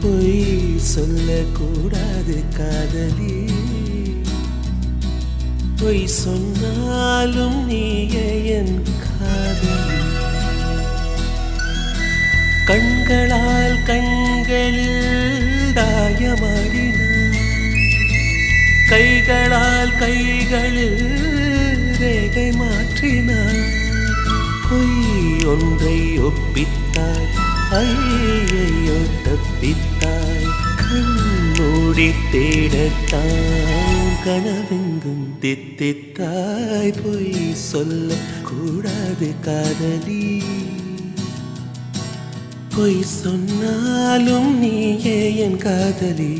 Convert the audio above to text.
பொய் சொல்லக்கூடாது காதலி, பொய் சொன்னாலும் நீயே என் காதலி. கண்களால் கண்களில் தாயமாடினாய், கைகளால் கைகளில் ரேகை மாற்றினாய். பொய் ஒன்றை ஒப்பித்தாய், ஐயையோ தப்பித்தாய். கண்மூடி தேடத்தான் கனவெங்கும் தித்தித்தாய். பொய் சொல்ல கூடாது காதலி, பொய் சொன்னாலும் நீயே என் காதலி.